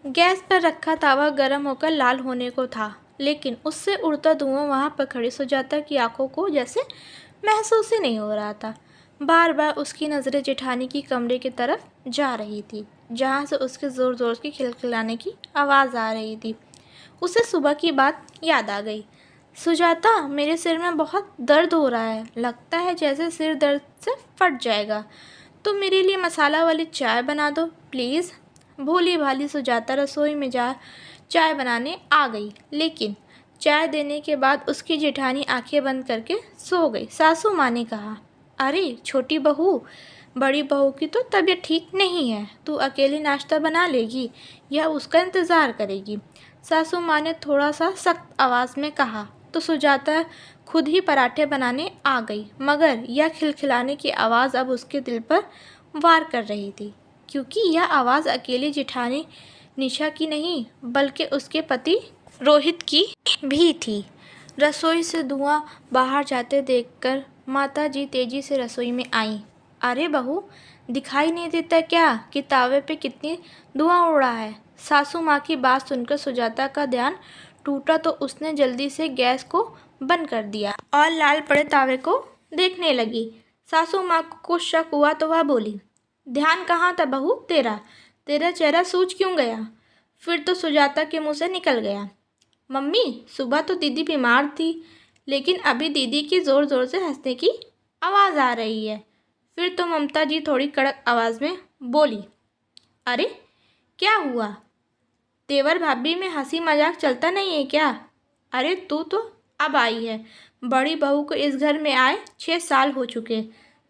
Gas पर रखा तावा गर्म होकर लाल होने को था, लेकिन उससे उड़ता धुआं वहाँ पर खड़ी सुजाता की आंखों को जैसे महसूस ही नहीं हो रहा था। बार बार उसकी नज़रें जेठानी की कमरे की तरफ जा रही थी, जहाँ से उसके ज़ोर ज़ोर की खिलखिलाने की आवाज़ आ रही थी। उसे सुबह की बात याद आ गई। सुजाता, मेरे सिर में बहुत दर्द हो रहा है, लगता है जैसे सिर दर्द से फट जाएगा। तुम मेरे लिए मसाला वाली चाय बना दो प्लीज़। भोली भाली सुजाता रसोई में जा चाय बनाने आ गई, लेकिन चाय देने के बाद उसकी जेठानी आंखें बंद करके सो गई। सासू माँ ने कहा, अरे छोटी बहू, बड़ी बहू की तो तबीयत ठीक नहीं है, तू अकेली नाश्ता बना लेगी या उसका इंतज़ार करेगी। सासू माँ ने थोड़ा सा सख्त आवाज़ में कहा तो सुजाता खुद ही पराठे बनाने आ गई, मगर यह खिलखिलाने की आवाज़ अब उसके दिल पर वार कर रही थी, क्योंकि यह आवाज़ अकेली जेठानी निशा की नहीं बल्कि उसके पति रोहित की भी थी। रसोई से धुआं बाहर जाते देखकर माता जी तेजी से रसोई में आईं। अरे बहू, दिखाई नहीं देता क्या कि तावे पे कितनी धुआं उड़ रहा है। सासू माँ की बात सुनकर सुजाता का ध्यान टूटा तो उसने जल्दी से गैस को बंद कर दिया और लाल पड़े तावे को देखने लगी। सासू माँ को कुछ शक हुआ तो वह बोली, ध्यान कहाँ था बहू तेरा? तेरा चेहरा सूज क्यों गया? फिर तो सुजाता के मुंह से निकल गया, मम्मी, सुबह तो दीदी बीमार थी, लेकिन अभी दीदी की ज़ोर ज़ोर से हंसने की आवाज़ आ रही है। फिर तो ममता जी थोड़ी कड़क आवाज़ में बोली, अरे क्या हुआ? तेवर भाभी में हंसी मजाक चलता नहीं है क्या? अरे तू तो अब आई है, बड़ी बहू को इस घर में आए 6 साल हो चुके।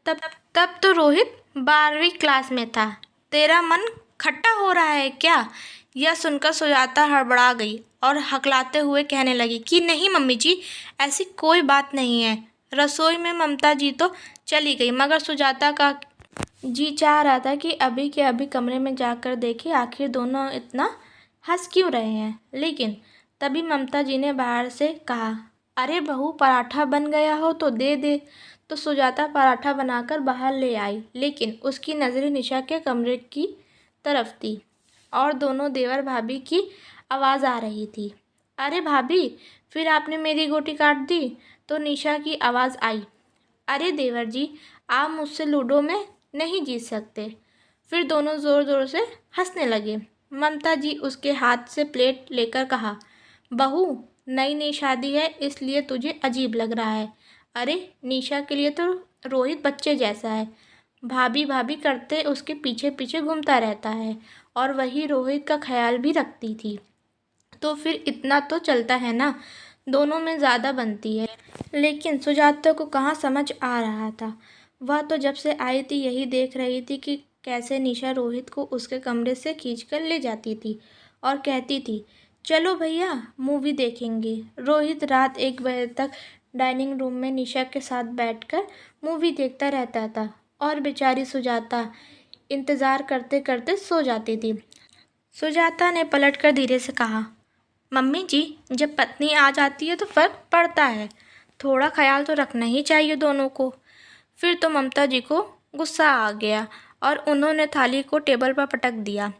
तब तब तो रोहित 12वीं क्लास में था। तेरा मन खट्टा हो रहा है क्या? यह सुनकर सुजाता हड़बड़ा गई और हकलाते हुए कहने लगी कि नहीं मम्मी जी, ऐसी कोई बात नहीं है। रसोई में ममता जी तो चली गई, मगर सुजाता का जी चाह रहा था कि अभी के अभी कमरे में जाकर देखे आखिर दोनों इतना हंस क्यों रहे हैं। लेकिन तभी ममता जी ने बाहर से कहा, अरे बहू, पराठा बन गया हो तो दे दे। तो सुजाता पराठा बनाकर बाहर ले आई, लेकिन उसकी नज़रें निशा के कमरे की तरफ थी और दोनों देवर भाभी की आवाज़ आ रही थी, अरे भाभी, फिर आपने मेरी गोटी काट दी। तो निशा की आवाज़ आई, अरे देवर जी, आप मुझसे लूडो में नहीं जीत सकते। फिर दोनों ज़ोर ज़ोर से हंसने लगे। ममता जी उसके हाथ से प्लेट लेकर कहा, बहू, नई नई शादी है इसलिए तुझे अजीब लग रहा है। अरे निशा के लिए तो रोहित बच्चे जैसा है, भाभी भाभी करते उसके पीछे पीछे घूमता रहता है और वही रोहित का ख्याल भी रखती थी। तो फिर इतना तो चलता है ना, दोनों में ज़्यादा बनती है। लेकिन सुजाता को कहाँ समझ आ रहा था। वह तो जब से आई थी यही देख रही थी कि कैसे निशा रोहित को उसके कमरे से खींचकर ले जाती थी और कहती थी, चलो भैया मूवी देखेंगे। रोहित रात 1 बजे तक डाइनिंग रूम में निशा के साथ बैठकर मूवी देखता रहता था और बेचारी सुजाता इंतज़ार करते करते सो जाती थी। सुजाता ने पलटकर धीरे से कहा, मम्मी जी, जब पत्नी आ जाती है तो फ़र्क पड़ता है, थोड़ा ख्याल तो रखना ही चाहिए दोनों को। फिर तो ममता जी को गुस्सा आ गया और उन्होंने थाली को टेबल पर पटक दिया।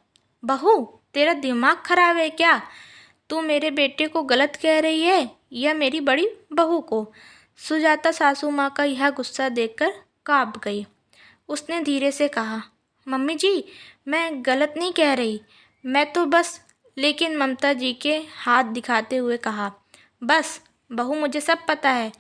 बहू, तेरा दिमाग खराब है क्या? तू मेरे बेटे को गलत कह रही है या मेरी बड़ी बहू को? सुजाता सासू माँ का यह गुस्सा देखकर काँप गई। उसने धीरे से कहा, मम्मी जी, मैं गलत नहीं कह रही, मैं तो बस। लेकिन ममता जी के हाथ दिखाते हुए कहा, बस बहू, मुझे सब पता है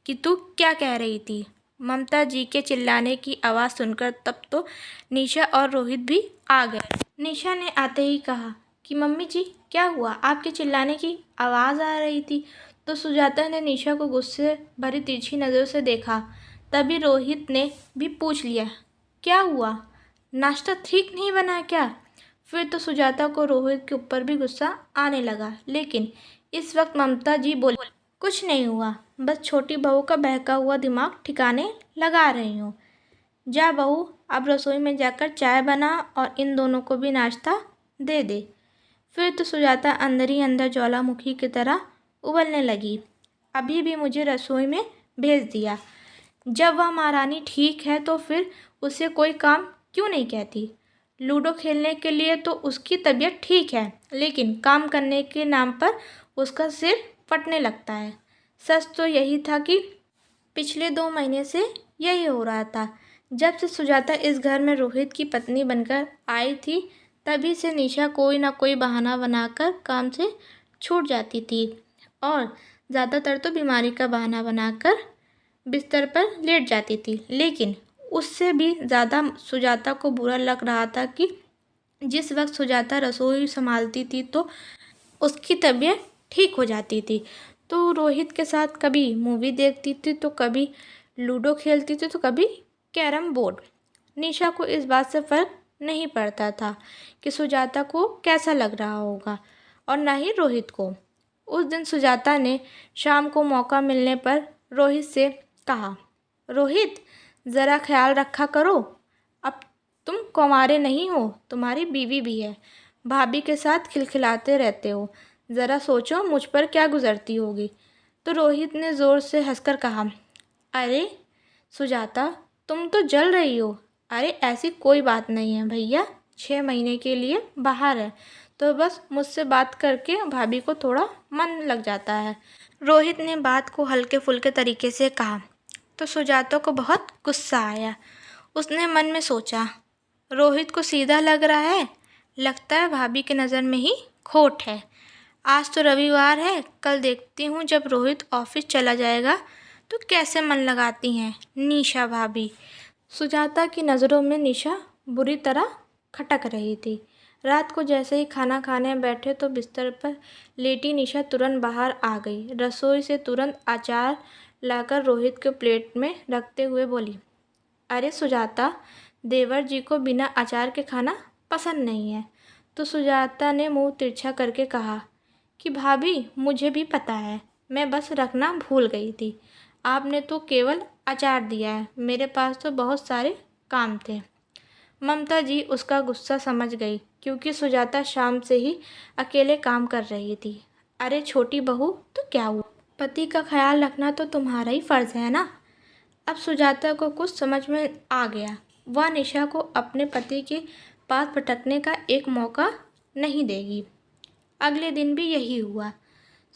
कि तू क्या कह रही थी। ममता जी के चिल्लाने की आवाज़ सुनकर तब तो निशा और रोहित भी आ गए। निशा ने आते ही कहा कि मम्मी जी, क्या हुआ? आपके चिल्लाने की आवाज़ आ रही थी। तो सुजाता ने निशा को गुस्से भरी तिरछी नज़रों से देखा। तभी रोहित ने भी पूछ लिया, क्या हुआ? नाश्ता ठीक नहीं बना क्या? फिर तो सुजाता को रोहित के ऊपर भी गुस्सा आने लगा। लेकिन इस वक्त ममता जी बोली, कुछ नहीं हुआ, बस छोटी बहू का बहका हुआ दिमाग ठिकाने लगा रही हूँ। जा बहू, अब रसोई में जाकर चाय बना और इन दोनों को भी नाश्ता दे दे। फिर तो सुजाता अंदर ही अंदर ज्वालामुखी की तरह उबलने लगी। अभी भी मुझे रसोई में भेज दिया। जब वह महारानी ठीक है तो फिर उसे कोई काम क्यों नहीं कहती? लूडो खेलने के लिए तो उसकी तबीयत ठीक है, लेकिन काम करने के नाम पर उसका सिर फटने लगता है। सच तो यही था कि पिछले 2 महीने से यही हो रहा था। जब से सुजाता इस घर में रोहित की पत्नी बनकर आई थी, तभी से निशा कोई ना कोई बहाना बनाकर काम से छूट जाती थी और ज़्यादातर तो बीमारी का बहाना बनाकर बिस्तर पर लेट जाती थी। लेकिन उससे भी ज़्यादा सुजाता को बुरा लग रहा था कि जिस वक्त सुजाता रसोई संभालती थी तो उसकी तबीयत ठीक हो जाती थी, तो रोहित के साथ कभी मूवी देखती थी, तो कभी लूडो खेलती थी, तो कभी कैरम बोर्ड। निशा को इस बात से फ़र्क नहीं पड़ता था कि सुजाता को कैसा लग रहा होगा, और ना ही रोहित को। उस दिन सुजाता ने शाम को मौका मिलने पर रोहित से कहा, रोहित, ज़रा ख्याल रखा करो, अब तुम कुंवारे नहीं हो, तुम्हारी बीवी भी है, भाभी के साथ खिलखिलाते रहते हो, ज़रा सोचो मुझ पर क्या गुजरती होगी। तो रोहित ने ज़ोर से हंसकर कहा, अरे सुजाता, तुम तो जल रही हो। अरे ऐसी कोई बात नहीं है भैया, 6 महीने के लिए बाहर है तो बस मुझसे बात करके भाभी को थोड़ा मन लग जाता है। रोहित ने बात को हल्के फुल्के तरीके से कहा तो सुजाता को बहुत गुस्सा आया। उसने मन में सोचा, रोहित को सीधा लग रहा है, लगता है भाभी के नज़र में ही खोट है। आज तो रविवार है, कल देखती हूँ जब रोहित ऑफिस चला जाएगा तो कैसे मन लगाती हैं निशा भाभी। सुजाता की नज़रों में निशा बुरी तरह खटक रही थी। रात को जैसे ही खाना खाने बैठे तो बिस्तर पर लेटी निशा तुरंत बाहर आ गई। रसोई से तुरंत अचार लाकर रोहित के प्लेट में रखते हुए बोली, अरे सुजाता, देवर जी को बिना अचार के खाना पसंद नहीं है। तो सुजाता ने मुंह तिरछा करके कहा कि भाभी, मुझे भी पता है, मैं बस रखना भूल गई थी, आपने तो केवल अचार दिया है, मेरे पास तो बहुत सारे काम थे। ममता जी उसका गुस्सा समझ गई, क्योंकि सुजाता शाम से ही अकेले काम कर रही थी। अरे छोटी बहू, तो क्या हुआ, पति का ख्याल रखना तो तुम्हारा ही फ़र्ज़ है ना। अब सुजाता को कुछ समझ में आ गया, वह निशा को अपने पति के पास भटकने का एक मौका नहीं देगी। अगले दिन भी यही हुआ।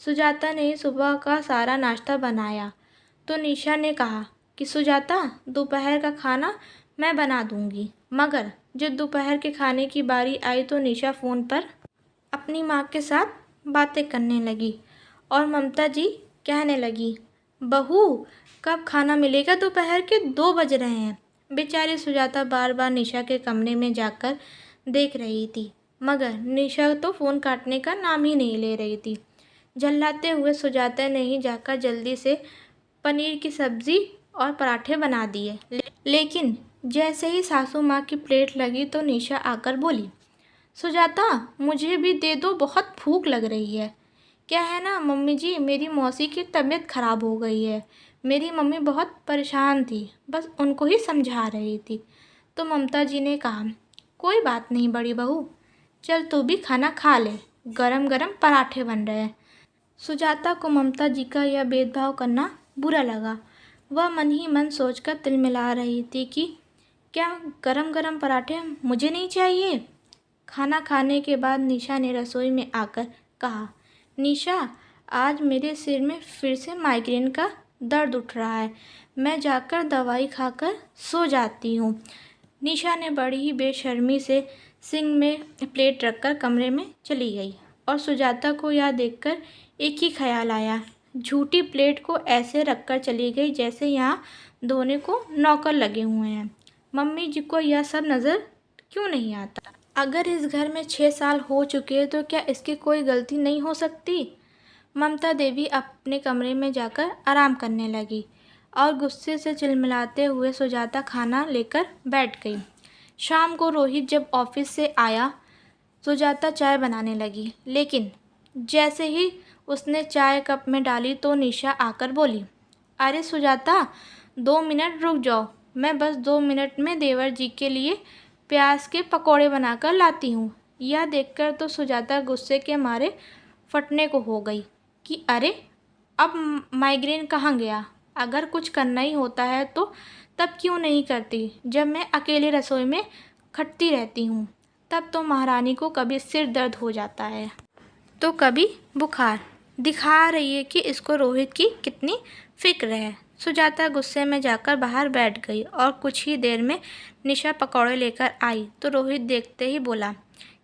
सुजाता ने सुबह का सारा नाश्ता बनाया तो निशा ने कहा कि सुजाता, दोपहर का खाना मैं बना दूंगी। मगर जब दोपहर के खाने की बारी आई तो निशा फ़ोन पर अपनी माँ के साथ बातें करने लगी और ममता जी कहने लगी, बहू, कब खाना मिलेगा, दोपहर के 2 बज रहे हैं। बेचारी सुजाता बार बार निशा के कमरे में जाकर देख रही थी, मगर निशा तो फ़ोन काटने का नाम ही नहीं ले रही थी। झल्लाते हुए सुजाता ने ही जाकर जल्दी से पनीर की सब्ज़ी और पराठे बना दिए। लेकिन जैसे ही सासू माँ की प्लेट लगी तो निशा आकर बोली, सुजाता, मुझे भी दे दो, बहुत भूख लग रही है। क्या है ना मम्मी जी, मेरी मौसी की तबीयत ख़राब हो गई है, मेरी मम्मी बहुत परेशान थी, बस उनको ही समझा रही थी। तो ममता जी ने कहा, कोई बात नहीं बड़ी बहू, चल तू भी खाना खा ले, गरम गरम पराठे बन रहे हैं। सुजाता को ममता जी का यह भेदभाव करना बुरा लगा। वह मन ही मन सोचकर तिलमिला रही थी कि क्या गरम गरम पराठे मुझे नहीं चाहिए। खाना खाने के बाद निशा ने रसोई में आकर कहा, निशा, आज मेरे सिर में फिर से माइग्रेन का दर्द उठ रहा है, मैं जाकर दवाई खाकर सो जाती हूँ। निशा ने बड़ी ही बेशर्मी से सिंक में प्लेट रखकर कमरे में चली गई और सुजाता को यह देखकर एक ही ख्याल आया, झूठी प्लेट को ऐसे रखकर चली गई जैसे यहाँ धोने को नौकर लगे हुए हैं। मम्मी जी को यह सब नज़र क्यों नहीं आता। अगर इस घर में 6 साल हो चुके हैं तो क्या इसकी कोई गलती नहीं हो सकती। ममता देवी अपने कमरे में जाकर आराम करने लगी और गुस्से से चिलमिलाते हुए सुजाता खाना लेकर बैठ गई। शाम को रोहित जब ऑफिस से आया, सुजाता चाय बनाने लगी, लेकिन जैसे ही उसने चाय कप में डाली तो निशा आकर बोली, अरे सुजाता, 2 मिनट रुक जाओ, मैं बस 2 मिनट में देवर जी के लिए प्याज के पकौड़े बनाकर लाती हूँ। यह देखकर तो सुजाता गुस्से के मारे फटने को हो गई कि अरे, अब माइग्रेन कहाँ गया। अगर कुछ करना ही होता है तो तब क्यों नहीं करती, जब मैं अकेले रसोई में खटती रहती हूँ। तब तो महारानी को कभी सिर दर्द हो जाता है तो कभी बुखार। दिखा रही है कि इसको रोहित की कितनी फिक्र है। सुजाता गुस्से में जाकर बाहर बैठ गई और कुछ ही देर में निशा पकौड़े लेकर आई तो रोहित देखते ही बोला,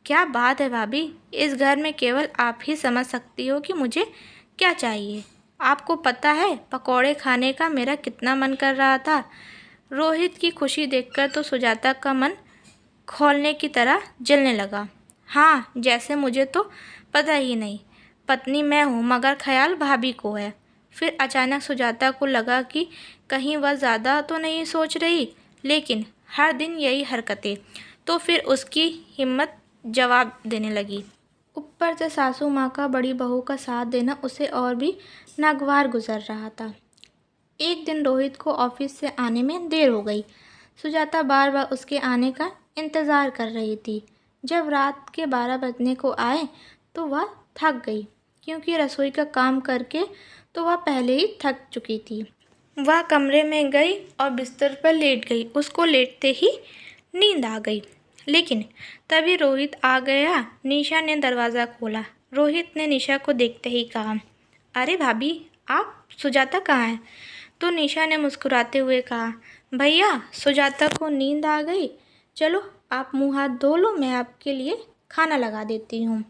क्या बात है भाभी, इस घर में केवल आप ही समझ सकती हो कि मुझे क्या चाहिए। आपको पता है पकौड़े खाने का मेरा कितना मन कर रहा था। रोहित की खुशी देखकर तो सुजाता का मन खौलने की तरह जलने लगा। हाँ, जैसे मुझे तो पता ही नहीं, पत्नी मैं हूँ मगर ख्याल भाभी को है। फिर अचानक सुजाता को लगा कि कहीं वह ज़्यादा तो नहीं सोच रही, लेकिन हर दिन यही हरकतें। तो फिर उसकी हिम्मत जवाब देने लगी। ऊपर से सासू माँ का बड़ी बहू का साथ देना उसे और भी नागवार गुजर रहा था। एक दिन रोहित को ऑफिस से आने में देर हो गई। सुजाता बार बार उसके आने का इंतज़ार कर रही थी। जब रात के 12 बजने को आए तो वह थक गई, क्योंकि रसोई का काम करके तो वह पहले ही थक चुकी थी। वह कमरे में गई और बिस्तर पर लेट गई। उसको लेटते ही नींद आ गई, लेकिन तभी रोहित आ गया। निशा ने दरवाज़ा खोला। रोहित ने निशा को देखते ही कहा, अरे भाभी, आप? सुजाता कहाँ है? तो निशा ने मुस्कुराते हुए कहा, भैया, सुजाता को नींद आ गई। चलो आप मुंह हाथ धो लो, मैं आपके लिए खाना लगा देती हूँ।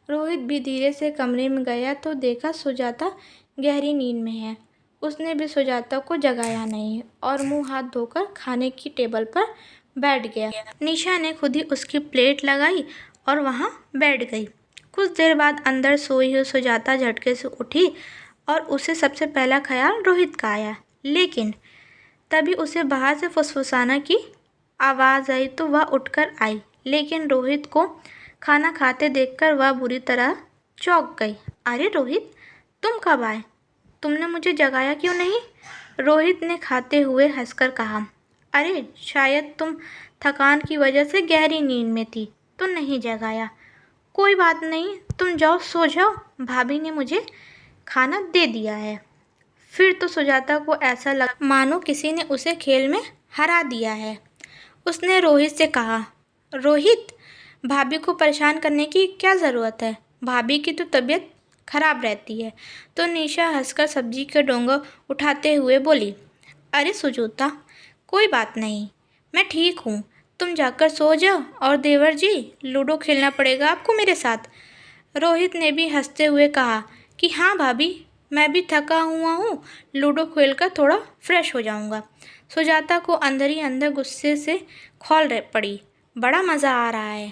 रोहित भी धीरे से कमरे में गया तो देखा सुजाता गहरी नींद में है। उसने भी सुजाता को जगाया नहीं और मुंह हाथ धोकर खाने की टेबल पर बैठ गया। निशा ने खुद ही उसकी प्लेट लगाई और वहाँ बैठ गई। कुछ देर बाद अंदर सोई हुई सुजाता झटके से उठी और उसे सबसे पहला ख्याल रोहित का आया, लेकिन तभी उसे बाहर से फुसफुसाना की आवाज़ आई तो वह उठकर आई, लेकिन रोहित को खाना खाते देखकर वह बुरी तरह चौंक गई। अरे रोहित, तुम कब आए? तुमने मुझे जगाया क्यों नहीं? रोहित ने खाते हुए हंसकर कहा, अरे शायद तुम थकान की वजह से गहरी नींद में थी तो नहीं जगाया। कोई बात नहीं, तुम जाओ सो जाओ, भाभी ने मुझे खाना दे दिया है। फिर तो सुजाता को ऐसा लगा मानो किसी ने उसे खेल में हरा दिया है। उसने रोहित से कहा, रोहित, भाभी को परेशान करने की क्या ज़रूरत है? भाभी की तो तबीयत खराब रहती है। तो निशा हंसकर सब्जी के डोंगे उठाते हुए बोली, अरे सुजाता, कोई बात नहीं, मैं ठीक हूँ। तुम जाकर सो जाओ और देवर जी, लूडो खेलना पड़ेगा आपको मेरे साथ। रोहित ने भी हंसते हुए कहा कि हाँ भाभी, मैं भी थका हुआ हूँ, लूडो खेलकर थोड़ा फ्रेश हो जाऊँगा। सुजाता को अंदर ही अंदर गुस्से से खौल पड़ी। बड़ा मज़ा आ रहा है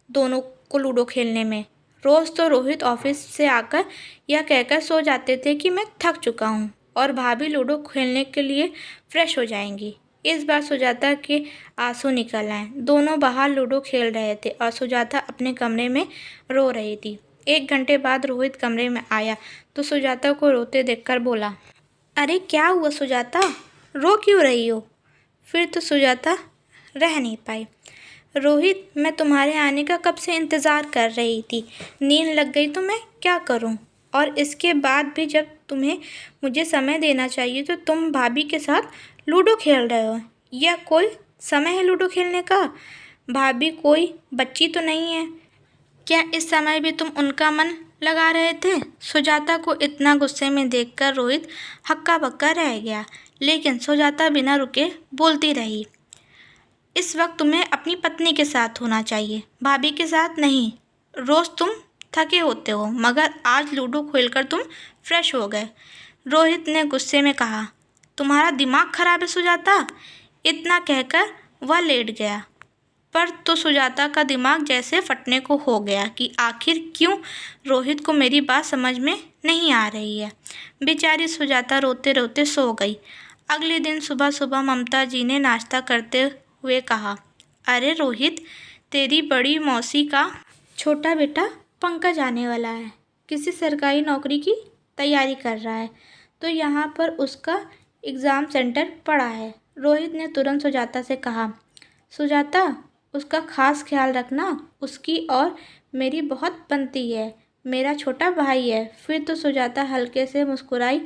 दोनों को लूडो खेलने में। रोज़ तो रोहित ऑफिस से आकर यह कहकर सो जाते थे कि मैं थक चुका हूँ और भाभी लूडो खेलने के लिए फ्रेश हो जाएंगी। इस बार सुजाता के आंसू निकल आए। दोनों बाहर लूडो खेल रहे थे और सुजाता अपने कमरे में रो रही थी। 1 घंटे बाद रोहित कमरे में आया तो सुजाता को रोते देखकर बोला, अरे क्या हुआ सुजाता, रो क्यों रही हो? फिर तो सुजाता रह नहीं पाई। रोहित, मैं तुम्हारे आने का कब से इंतज़ार कर रही थी। नींद लग गई तो मैं क्या करूं? और इसके बाद भी जब तुम्हें मुझे समय देना चाहिए तो तुम भाभी के साथ लूडो खेल रहे हो। यह कोई समय है लूडो खेलने का? भाभी कोई बच्ची तो नहीं है। क्या इस समय भी तुम उनका मन लगा रहे थे? सुजाता को इतना गुस्से में देखकर रोहित हक्का बक्का रह गया, लेकिन सुजाता बिना रुके बोलती रही, इस वक्त तुम्हें अपनी पत्नी के साथ होना चाहिए, भाभी के साथ नहीं। रोज़ तुम थके होते हो, मगर आज लूडो खेलकर तुम फ्रेश हो गए। रोहित ने गुस्से में कहा, तुम्हारा दिमाग खराब है सुजाता। इतना कहकर वह लेट गया। पर तो सुजाता का दिमाग जैसे फटने को हो गया कि आखिर क्यों रोहित को मेरी बात समझ में नहीं आ रही है। बेचारी सुजाता रोते रोते सो गई। अगले दिन सुबह सुबह ममता जी ने नाश्ता करते हुए कहा, अरे रोहित, तेरी बड़ी मौसी का छोटा बेटा पंकज आने वाला है। किसी सरकारी नौकरी की तैयारी कर रहा है, तो यहाँ पर उसका एग्ज़ाम सेंटर पड़ा है। रोहित ने तुरंत सुजाता से कहा, सुजाता, उसका खास ख्याल रखना, उसकी और मेरी बहुत बनती है, मेरा छोटा भाई है। फिर तो सुजाता हल्के से मुस्कुराई।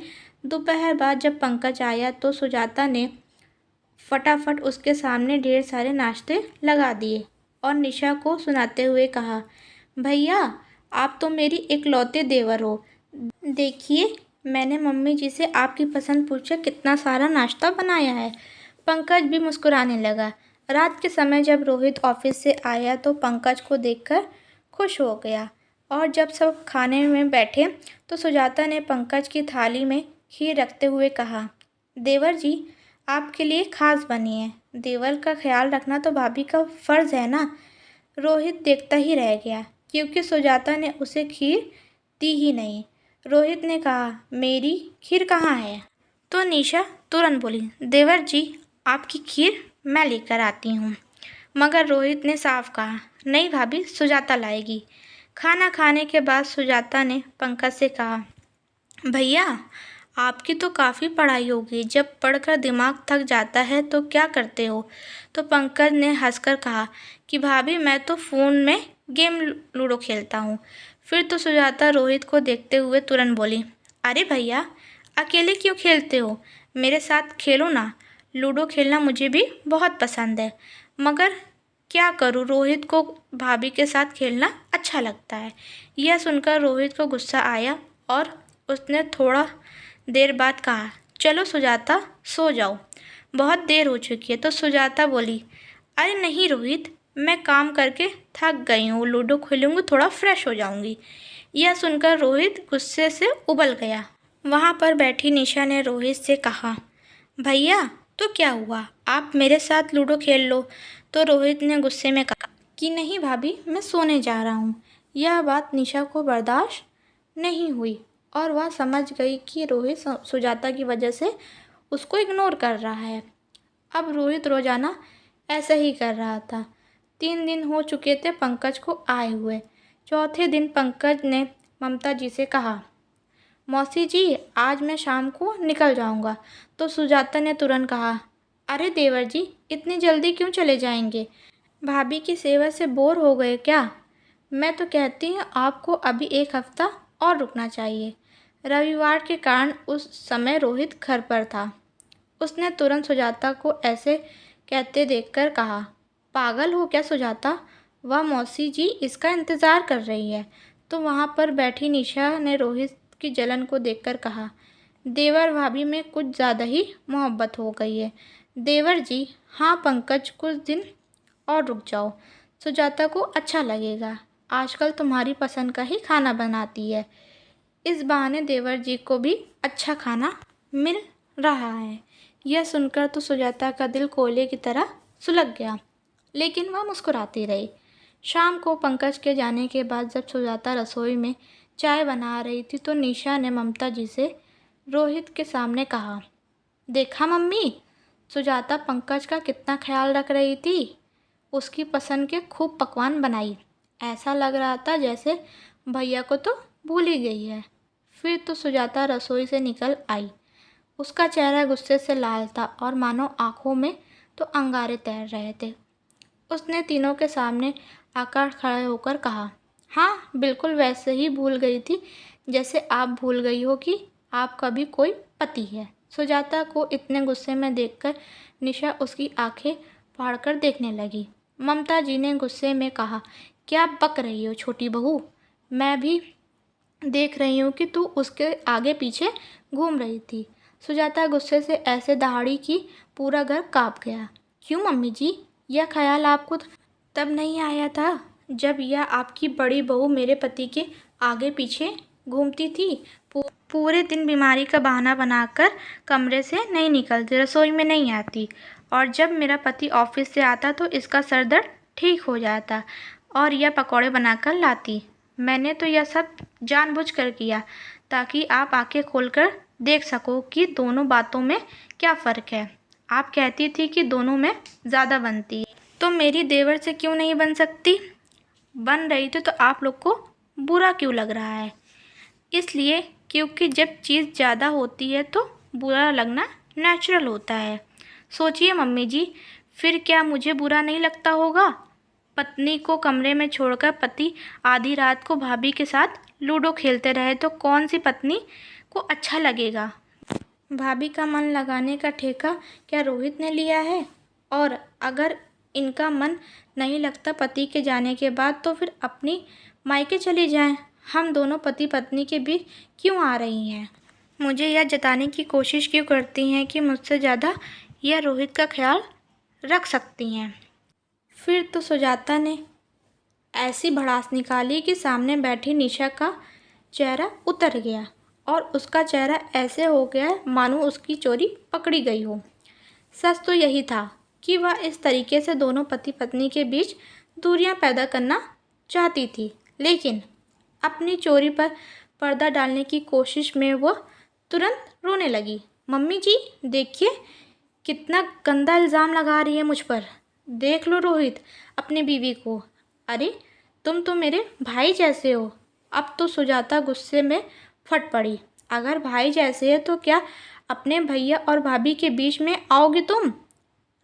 दोपहर बाद जब पंकज आया तो सुजाता ने फटाफट उसके सामने ढेर सारे नाश्ते लगा दिए और निशा को सुनाते हुए कहा, भैया आप तो मेरी इकलौते देवर हो। देखिए मैंने मम्मी जी से आपकी पसंद पूछकर कितना सारा नाश्ता बनाया है। पंकज भी मुस्कुराने लगा। रात के समय जब रोहित ऑफिस से आया तो पंकज को देखकर खुश हो गया और जब सब खाने में बैठे तो सुजाता ने पंकज की थाली में खीर रखते हुए कहा, देवर जी आपके लिए खास बनी है। देवर का ख्याल रखना तो भाभी का फर्ज है ना। रोहित देखता ही रह गया क्योंकि सुजाता ने उसे खीर दी ही नहीं। रोहित ने कहा, मेरी खीर कहाँ है? तो निशा तुरंत बोली, देवर जी आपकी खीर मैं लेकर आती हूँ। मगर रोहित ने साफ कहा, नहीं भाभी सुजाता लाएगी। खाना खाने के बाद सुजाता ने पंकज से कहा, भैया आपकी तो काफ़ी पढ़ाई होगी, जब पढ़कर दिमाग थक जाता है तो क्या करते हो? तो पंकज ने हंसकर कहा कि भाभी मैं तो फ़ोन में गेम लूडो खेलता हूँ। फिर तो सुजाता रोहित को देखते हुए तुरंत बोली, अरे भैया अकेले क्यों खेलते हो? मेरे साथ खेलो ना। लूडो खेलना मुझे भी बहुत पसंद है, मगर क्या करूँ रोहित को भाभी के साथ खेलना अच्छा लगता है। यह सुनकर रोहित को गुस्सा आया और उसने थोड़ा देर बाद कहा, चलो सुजाता सो जाओ, बहुत देर हो चुकी है। तो सुजाता बोली, अरे नहीं रोहित मैं काम करके थक गई हूँ, लूडो खेलूँगी थोड़ा फ्रेश हो जाऊँगी। यह सुनकर रोहित गुस्से से उबल गया। वहाँ पर बैठी निशा ने रोहित से कहा, भैया तो क्या हुआ, आप मेरे साथ लूडो खेल लो। तो रोहित ने गुस्से में कहा कि नहीं भाभी मैं सोने जा रहा हूँ। यह बात निशा को बर्दाश्त नहीं हुई और वह समझ गई कि रोहित सुजाता की वजह से उसको इग्नोर कर रहा है। अब रोहित रोज़ाना ऐसा ही कर रहा था। 3 दिन हो चुके थे पंकज को आए हुए। चौथे दिन पंकज ने ममता जी से कहा, मौसी जी आज मैं शाम को निकल जाऊंगा। तो सुजाता ने तुरंत कहा, अरे देवर जी इतनी जल्दी क्यों चले जाएंगे? भाभी की सेवा से बोर हो गए क्या? मैं तो कहती हूँ आपको अभी 1 हफ्ता और रुकना चाहिए। रविवार के कारण उस समय रोहित घर पर था। उसने तुरंत सुजाता को ऐसे कहते देखकर कहा, पागल हो क्या सुजाता? वह मौसी जी इसका इंतज़ार कर रही है। तो वहाँ पर बैठी निशा ने रोहित की जलन को देखकर कहा, देवर भाभी में कुछ ज़्यादा ही मोहब्बत हो गई है। देवर जी हाँ पंकज कुछ दिन और रुक जाओ, सुजाता को अच्छा लगेगा। आजकल तुम्हारी पसंद का ही खाना बनाती है। इस बहाने देवर जी को भी अच्छा खाना मिल रहा है। यह सुनकर तो सुजाता का दिल कोयले की तरह सुलग गया, लेकिन वह मुस्कुराती रही। शाम को पंकज के जाने के बाद जब सुजाता रसोई में चाय बना रही थी तो निशा ने ममता जी से रोहित के सामने कहा, देखा मम्मी सुजाता पंकज का कितना ख्याल रख रही थी। उसकी पसंद के खूब पकवान बनाई। ऐसा लग रहा था जैसे भैया को तो भूल ही गई है। फिर तो सुजाता रसोई से निकल आई। उसका चेहरा गुस्से से लाल था और मानो आंखों में तो अंगारे तैर रहे थे। उसने तीनों के सामने आकर खड़े होकर कहा, हाँ बिल्कुल वैसे ही भूल गई थी जैसे आप भूल गई हो कि आपका भी कोई पति है। सुजाता को इतने गुस्से में देखकर निशा उसकी आंखें फाड़कर देखने लगी। ममता जी ने गुस्से में कहा, क्या बक रही हो छोटी बहू? मैं भी देख रही हूँ कि तू उसके आगे पीछे घूम रही थी। सुजाता गुस्से से ऐसे दहाड़ी कि पूरा घर काँप गया। क्यों मम्मी जी, यह ख्याल आपको तब नहीं आया था जब यह आपकी बड़ी बहू मेरे पति के आगे पीछे घूमती थी? पूरे दिन बीमारी का बहाना बनाकर कमरे से नहीं निकलती, रसोई में नहीं आती, और जब मेरा पति ऑफिस से आता तो इसका सर दर्द ठीक हो जाता और यह पकौड़े बनाकर लाती। मैंने तो यह सब जानबूझकर किया ताकि आप आंखें खोलकर देख सको कि दोनों बातों में क्या फ़र्क है। आप कहती थी कि दोनों में ज़्यादा बनती है, तो मेरी देवर से क्यों नहीं बन सकती? बन रही थी तो आप लोग को बुरा क्यों लग रहा है? इसलिए क्योंकि जब चीज़ ज़्यादा होती है तो बुरा लगना नेचुरल होता है। सोचिए मम्मी जी, फिर क्या मुझे बुरा नहीं लगता होगा? पत्नी को कमरे में छोड़कर पति आधी रात को भाभी के साथ लूडो खेलते रहे तो कौन सी पत्नी को अच्छा लगेगा? भाभी का मन लगाने का ठेका क्या रोहित ने लिया है? और अगर इनका मन नहीं लगता पति के जाने के बाद तो फिर अपनी मायके चली जाएं। हम दोनों पति पत्नी के बीच क्यों आ रही हैं? मुझे यह जताने की कोशिश क्यों करती हैं कि मुझसे ज़्यादा यह रोहित का ख्याल रख सकती हैं? फिर तो सुजाता ने ऐसी भड़ास निकाली कि सामने बैठी निशा का चेहरा उतर गया और उसका चेहरा ऐसे हो गया मानो उसकी चोरी पकड़ी गई हो। सच तो यही था कि वह इस तरीके से दोनों पति पत्नी के बीच दूरियां पैदा करना चाहती थी, लेकिन अपनी चोरी पर पर्दा डालने की कोशिश में वह तुरंत रोने लगी। मम्मी जी देखिए, कितना गंदा इल्ज़ाम लगा रही है मुझ पर। देख लो रोहित अपनी बीवी को। अरे तुम तो मेरे भाई जैसे हो। अब तो सुजाता गुस्से में फट पड़ी। अगर भाई जैसे है तो क्या अपने भैया और भाभी के बीच में आओगे तुम?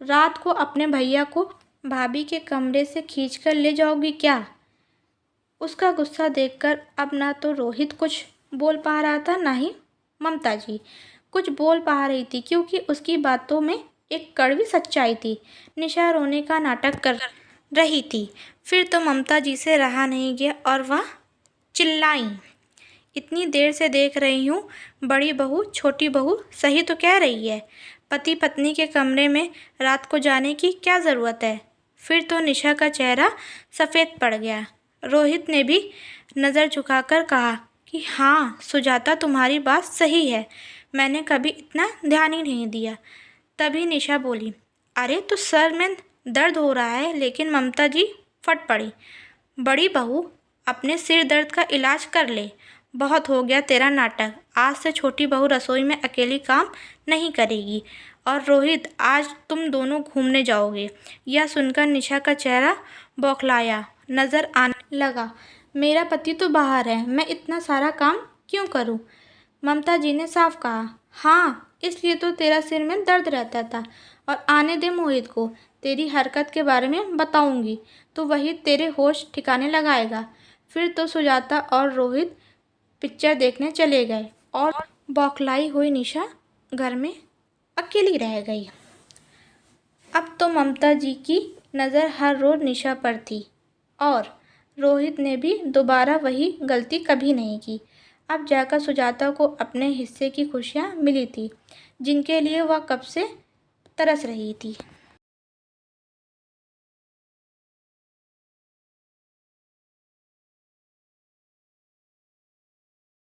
रात को अपने भैया को भाभी के कमरे से खींचकर ले जाओगी क्या? उसका गुस्सा देखकर अब ना तो रोहित कुछ बोल पा रहा था, ना ही ममता जी कुछ बोल पा रही थी, क्योंकि उसकी बातों में एक कड़वी सच्चाई थी। निशा रोने का नाटक कर रही थी। फिर तो ममता जी से रहा नहीं गया और वह चिल्लाई, इतनी देर से देख रही हूँ, बड़ी बहू छोटी बहू सही तो कह रही है। पति पत्नी के कमरे में रात को जाने की क्या ज़रूरत है? फिर तो निशा का चेहरा सफ़ेद पड़ गया। रोहित ने भी नज़र झुकाकर कहा कि हाँ सुजाता, तुम्हारी बात सही है, मैंने कभी इतना ध्यान ही नहीं दिया। तभी निशा बोली, अरे तो सर में दर्द हो रहा है। लेकिन ममता जी फट पड़ी, बड़ी बहू अपने सिर दर्द का इलाज कर ले। बहुत हो गया तेरा नाटक। आज से छोटी बहू रसोई में अकेली काम नहीं करेगी। और रोहित, आज तुम दोनों घूमने जाओगे। यह सुनकर निशा का चेहरा बौखलाया नज़र आने लगा। मेरा पति तो बाहर है, मैं इतना सारा काम क्यों करूं? ममता जी ने साफ कहा। हाँ, इसलिए तो तेरा सिर में दर्द रहता था। और आने दे मोहित को, तेरी हरकत के बारे में बताऊंगी तो वही तेरे होश ठिकाने लगाएगा। फिर तो सुजाता और रोहित पिक्चर देखने चले गए और बौखलाई हुई निशा घर में अकेली रह गई। अब तो ममता जी की नज़र हर रोज़ निशा पर थी और रोहित ने भी दोबारा वही गलती कभी नहीं की। अब जाकर सुजाता को अपने हिस्से की खुशियाँ मिली थी, जिनके लिए वह कब से तरस रही थी।